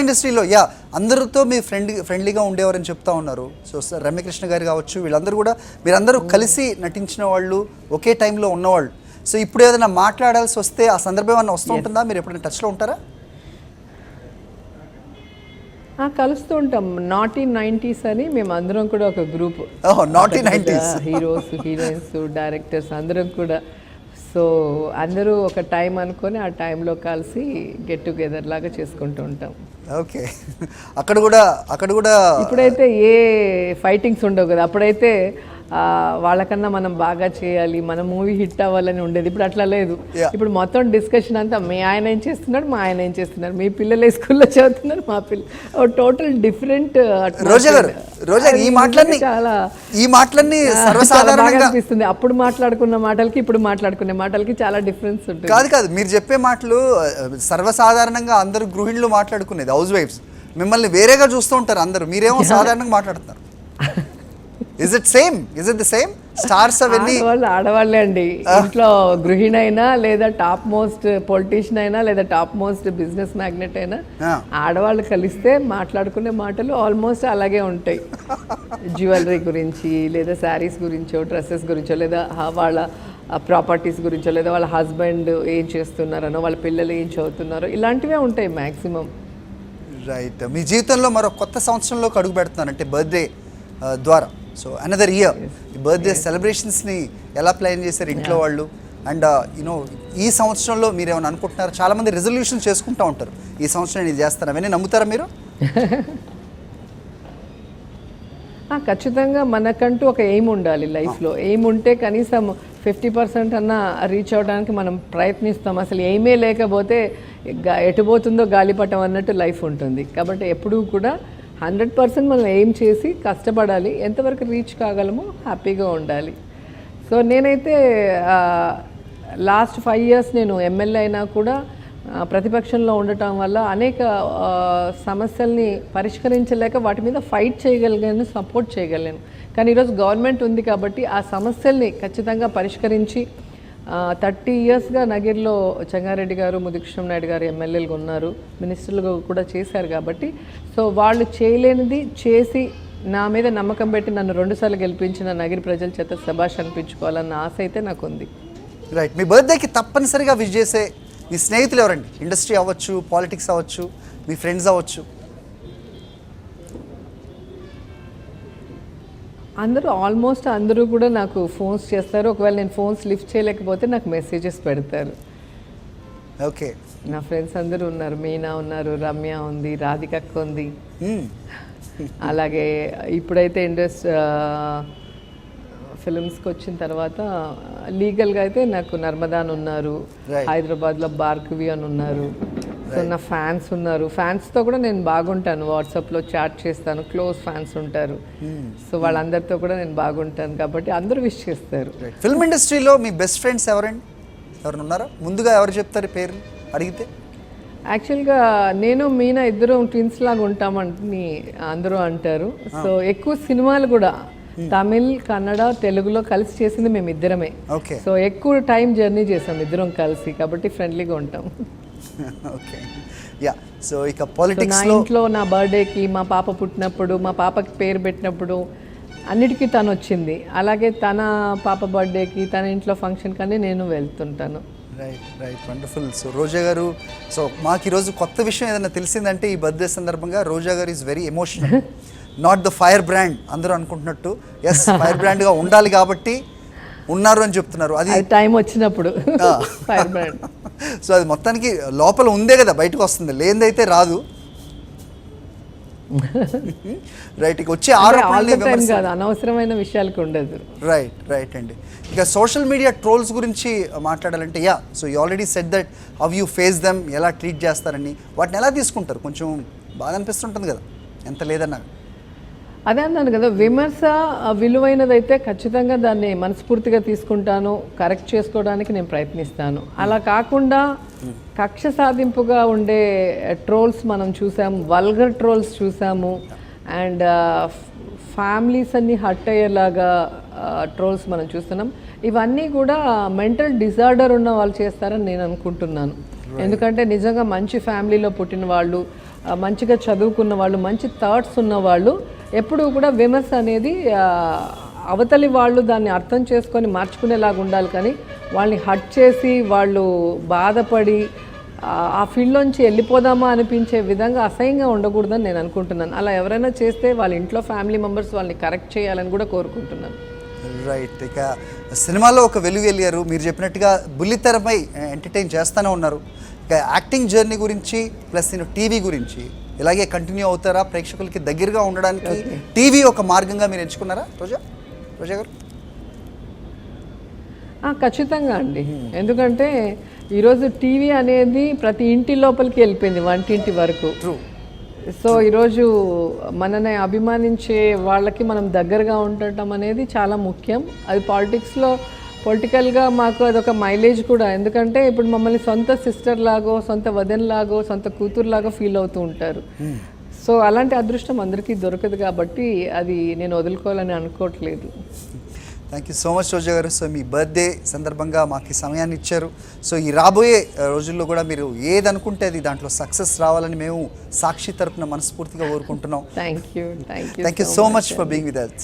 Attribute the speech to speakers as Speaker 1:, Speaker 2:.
Speaker 1: ఇండస్ట్రీలో అందరితో మీ ఫ్రెండ్లీగా ఉండేవారని చెప్తా ఉన్నారు. సో రమ్యకృష్ణ గారు కావచ్చు, వీళ్ళందరూ కూడా మీరందరూ కలిసి నటించిన వాళ్ళు, ఒకే టైంలో ఉన్నవాళ్ళు. సో ఇప్పుడు ఏదైనా మాట్లాడాల్సి వస్తే ఆ సందర్భం ఏమన్నా వస్తూ ఉంటుందా? మీరు ఎప్పుడైనా టచ్లో ఉంటారా?
Speaker 2: కలుస్తూ ఉంటాం. నాటీ 90s అని మేము అందరం కూడా ఒక group,
Speaker 1: naughty 90s
Speaker 2: heroes, heroines, directors అందరం కూడా. సో అందరూ ఒక టైం అనుకొని ఆ టైంలో కలిసి గెట్ టుగెదర్ లాగా చేసుకుంటూ ఉంటాం.
Speaker 1: ఓకే. అక్కడ కూడా
Speaker 2: ఇప్పుడైతే ఏ ఫైటింగ్స్ ఉండవు కదా. అప్పుడైతే వాళ్ళకన్నా మనం బాగా చేయాలి, మన మూవీ హిట్ అవ్వాలని ఉండేది. ఇప్పుడు అట్లా లేదు. ఇప్పుడు మొత్తం డిస్కషన్ అంతా మీ ఆయన ఏం చేస్తున్నాడు, మా ఆయన ఏం చేస్తున్నారు, మీ పిల్లలు స్కూల్లో చదువుతున్నారు, మా పిల్లలు, టోటల్ డిఫరెంట్.
Speaker 1: ఈ మాటలన్నీ సర్వసాధారణంగా
Speaker 2: అనిపిస్తుంది. అప్పుడు మాట్లాడుకున్న మాటలకి ఇప్పుడు మాట్లాడుకునే మాటలకి చాలా డిఫరెన్స్ ఉంటుంది.
Speaker 1: కాదు మీరు చెప్పే మాటలు సర్వసాధారణంగా అందరూ గృహిణులు మాట్లాడుకునేది, హౌస్ వైఫ్స్. మిమ్మల్ని వేరేగా చూస్తూ ఉంటారు అందరూ, మీరేమో సాధారణంగా మాట్లాడుతున్నారు. Is it the same? Stars అవన్నీ
Speaker 2: ఆడవాళ్ళే అండి. ఇంట్లో గృహిణి అయినా, లేదా టాప్ మోస్ట్ పొలిటీషియన్ అయినా, లేదా టాప్ మోస్ట్ బిజినెస్ మ్యాగ్నెట్ అయినా, ఆడవాళ్ళు కలిస్తే మాట్లాడుకునే మాటలు ఆల్మోస్ట్ అలాగే ఉంటాయి. జ్యువెలరీ గురించి, లేదా శారీస్ గురించో, డ్రెస్సెస్ గురించో, లేదా వాళ్ళ ప్రాపర్టీస్ గురించో, లేదా వాళ్ళ హస్బెండ్ ఏం చేస్తున్నారనో, వాళ్ళ పిల్లలు ఏం చదువుతున్నారో, ఇలాంటివే ఉంటాయి మ్యాక్సిమం.
Speaker 1: రైట్. మీ జీవితంలో మరో కొత్త సంవత్సరంలోకి అడుగు పెడుతున్నారంటే బర్త్డే ద్వారా. సో అనదర్ ఇయర్, ఈ బర్త్డే సెలబ్రేషన్స్ని ఎలా ప్లాన్ చేశారు ఇంట్లో వాళ్ళు? అండ్ ఈ సంవత్సరంలో మీరు ఏమైనా అనుకుంటున్నారు? చాలామంది రెజల్యూషన్ చేసుకుంటూ ఉంటారు, ఈ సంవత్సరం నేను ఇది చేస్తాను, అవన్నీ నమ్ముతారా మీరు?
Speaker 2: ఖచ్చితంగా మనకంటూ ఒక ఎయిమ్ ఉండాలి లైఫ్లో. ఎయిమ్ ఉంటే కనీసం 50% అన్నా రీచ్ అవ్వడానికి మనం ప్రయత్నిస్తాం. అసలు ఎయిమే లేకపోతే ఎటుపోతుందో గాలిపటం అన్నట్టు లైఫ్ ఉంటుంది. కాబట్టి ఎప్పుడూ కూడా 100% మనం ఎయిమ్ చేసి కష్టపడాలి. ఎంతవరకు రీచ్ కాగలమో హ్యాపీగా ఉండాలి. సో నేనైతే లాస్ట్ 5 years నేను ఎమ్మెల్యే అయినా కూడా ప్రతిపక్షంలో ఉండటం వల్ల అనేక సమస్యల్ని పరిష్కరించలేక వాటి మీద ఫైట్ చేయగలిగాను, సపోర్ట్ చేయగలిగాను. కానీ ఈరోజు గవర్నమెంట్ ఉంది కాబట్టి ఆ సమస్యల్ని ఖచ్చితంగా పరిష్కరించి 30 yearsగా నగిరిలో చెంగారెడ్డి గారు, ముదికృష్ణ నాయుడు గారు ఎమ్మెల్యేలుగా ఉన్నారు, మినిస్టర్లుగా కూడా చేశారు. కాబట్టి సో వాళ్ళు చేయలేనిది చేసి నా మీద నమ్మకం పెట్టి నన్ను 2 సార్లు గెలిపించిన నగిరి ప్రజల చేత శభాష్ అనిపించుకోవాలన్న ఆశ అయితే నాకు ఉంది.
Speaker 1: రైట్. మీ బర్త్డేకి తప్పనిసరిగా విష్ చేసే మీ స్నేహితులు ఎవరండి? ఇండస్ట్రీ అవ్వచ్చు, పాలిటిక్స్ అవ్వచ్చు, మీ ఫ్రెండ్స్ అవ్వచ్చు.
Speaker 2: ఆల్మోస్ట్ అందరూ కూడా నాకు ఫోన్స్ చేస్తారు. ఒకవేళ నేను ఫోన్స్ లిఫ్ట్ చేయలేకపోతే నాకు మెసేజెస్ పెడతారు.
Speaker 1: ఓకే.
Speaker 2: నా ఫ్రెండ్స్ అందరూ ఉన్నారు. మీనా ఉన్నారు, రమ్య ఉంది, రాధికక్క ఉంది. అలాగే ఇప్పుడైతే ఫిల్మ్స్కి వచ్చిన తర్వాత లీగల్గా అయితే నాకు నర్మదాన్ ఉన్నారు, హైదరాబాద్లో భార్గవి అని ఉన్నారు. సో నా ఫ్యాన్స్ ఉన్నారు. ఫ్యాన్స్తో కూడా నేను బాగుంటాను, వాట్సాప్లో చాట్ చేస్తాను, క్లోజ్ ఫ్యాన్స్ ఉంటారు. సో వాళ్ళందరితో కూడా నేను బాగుంటాను కాబట్టి అందరూ విష్ చేస్తారు.
Speaker 1: ఫిల్మ్ ఇండస్ట్రీలో మీ బెస్ట్ ఫ్రెండ్స్ ఎవరండి? ఎవరు ఉన్నారా? ముందుగా ఎవరు చెప్తారు పేరు అడిగితే?
Speaker 2: యాక్చువల్గా నేను మీనా ఇద్దరు ట్విన్స్ లాగా ఉంటామని అందరూ అంటారు. సో ఎక్కువ సినిమాలు కూడా తమిళ్, కన్నడ, తెలుగులో కలిసి చేసింది మేము ఇద్దరమే. సో ఎక్కువ టైం జర్నీ చేసాం ఇద్దరం కలిసి, కాబట్టి ఫ్రెండ్లీగా ఉంటాం.
Speaker 1: ఓకే. సో ఇక పాలిటిక్స్
Speaker 2: నా ఇంట్లో నా బర్త్డేకి, మా పాప పుట్టినప్పుడు, మా పాపకి పేరు పెట్టినప్పుడు అన్నిటికీ తను వచ్చింది. అలాగే తన పాప బర్త్డేకి, తన ఇంట్లో ఫంక్షన్ కానీ నేను వెళ్తుంటాను.
Speaker 1: రైట్. వండర్ఫుల్. సో రోజా గారు, సో మాకు ఈరోజు కొత్త విషయం ఏదైనా తెలిసిందంటే ఈ బర్త్డే సందర్భంగా రోజా గారు is very emotional. Not the fire brand అందరూ అనుకుంటున్నట్టు. ఎస్, ఫైర్ బ్రాండ్గా ఉండాలి కాబట్టి ఉన్నారు అని చెప్తున్నారు. అది
Speaker 2: టైం వచ్చినప్పుడు ఫైర్ బ్రాండ్.
Speaker 1: సో అది మొత్తానికి లోపల ఉందే కదా బయటకు వస్తుంది, లేనిదైతే రాదు. రైట్. ఇక వచ్చే
Speaker 2: అనవసరమైన విషయాలకు ఉండదు.
Speaker 1: రైట్ అండి. ఇక సోషల్ మీడియా ట్రోల్స్ గురించి మాట్లాడాలంటే so you already said that how you face them, ఎలా ట్రీట్ చేస్తారని, వాటిని ఎలా తీసుకుంటారు? కొంచెం బాధ అనిపిస్తుంటుంది కదా ఎంత లేదన్నా.
Speaker 2: అదే అన్నాను కదా, విమర్శ విలువైనదైతే ఖచ్చితంగా దాన్ని మనస్ఫూర్తిగా తీసుకుంటాను, కరెక్ట్ చేసుకోవడానికి నేను ప్రయత్నిస్తాను. అలా కాకుండా కక్ష సాధింపుగా ఉండే ట్రోల్స్ మనం చూసాము, వల్గర్ ట్రోల్స్ చూసాము, అండ్ ఫ్యామిలీస్ అన్నీ హర్ట్ అయ్యేలాగా ట్రోల్స్ మనం చూస్తున్నాం. ఇవన్నీ కూడా మెంటల్ డిజార్డర్ ఉన్న వాళ్ళు చేస్తారని నేను అనుకుంటున్నాను. ఎందుకంటే నిజంగా మంచి ఫ్యామిలీలో పుట్టిన వాళ్ళు, మంచిగా చదువుకున్న వాళ్ళు, మంచి థాట్స్ ఉన్నవాళ్ళు ఎప్పుడూ కూడా విమర్శ అనేది అవతలి వాళ్ళు దాన్ని అర్థం చేసుకొని మార్చుకునేలాగా ఉండాలి. కానీ వాళ్ళని హట్ చేసి వాళ్ళు బాధపడి ఆ ఫీల్డ్లోంచి వెళ్ళిపోదామా అనిపించే విధంగా అసహ్యంగా ఉండకూడదని నేను అనుకుంటున్నాను. అలా ఎవరైనా చేస్తే వాళ్ళ ఇంట్లో ఫ్యామిలీ మెంబర్స్ వాళ్ళని కరెక్ట్ చేయాలని కూడా కోరుకుంటున్నాను.
Speaker 1: రైట్. ఇక సినిమాలో ఒక వెలుగు వెళ్ళారు, మీరు చెప్పినట్టుగా బుల్లితెరపై ఎంటర్టైన్ చేస్తూనే ఉన్నారు. ఇక యాక్టింగ్ జర్నీ గురించి ప్లస్ నేను టీవీ గురించి ఇలాగే కంటిన్యూ అవుతారా? ప్రేక్షకులకి దగ్గరగా ఉండడానికి టీవీ ఒక మార్గంగా మీరు ఎంచుకున్నారా రోజా గారు?
Speaker 2: ఖచ్చితంగా అండి. ఎందుకంటే ఈరోజు టీవీ అనేది ప్రతి ఇంటి లోపలికి వెళ్ళిపోయింది, వంటింటి వరకు.
Speaker 1: ట్రూ.
Speaker 2: సో ఈరోజు మనని అభిమానించే వాళ్ళకి మనం దగ్గరగా ఉండటం అనేది చాలా ముఖ్యం. అది పొలిటికల్గా మాకు అదొక మైలేజ్ కూడా. ఎందుకంటే ఇప్పుడు మమ్మల్ని సొంత సిస్టర్ లాగో, సొంత వదిన లాగో, సొంత కూతురు లాగో ఫీల్ అవుతూ ఉంటారు. సో అలాంటి అదృష్టం అందరికీ దొరకదు కాబట్టి అది నేను వదులుకోవాలని అనుకోవట్లేదు.
Speaker 1: థ్యాంక్ యూ సో మచ్ రోజా గారు. సో మీ బర్త్డే సందర్భంగా మాకు ఈ సమయాన్ని ఇచ్చారు. సో ఈ రాబోయే రోజుల్లో కూడా మీరు ఏది అనుకుంటే అది దాంట్లో సక్సెస్ రావాలని మేము సాక్షి తరపున మనస్ఫూర్తిగా కోరుకుంటున్నాం.
Speaker 2: Thank you
Speaker 1: so much for being with us.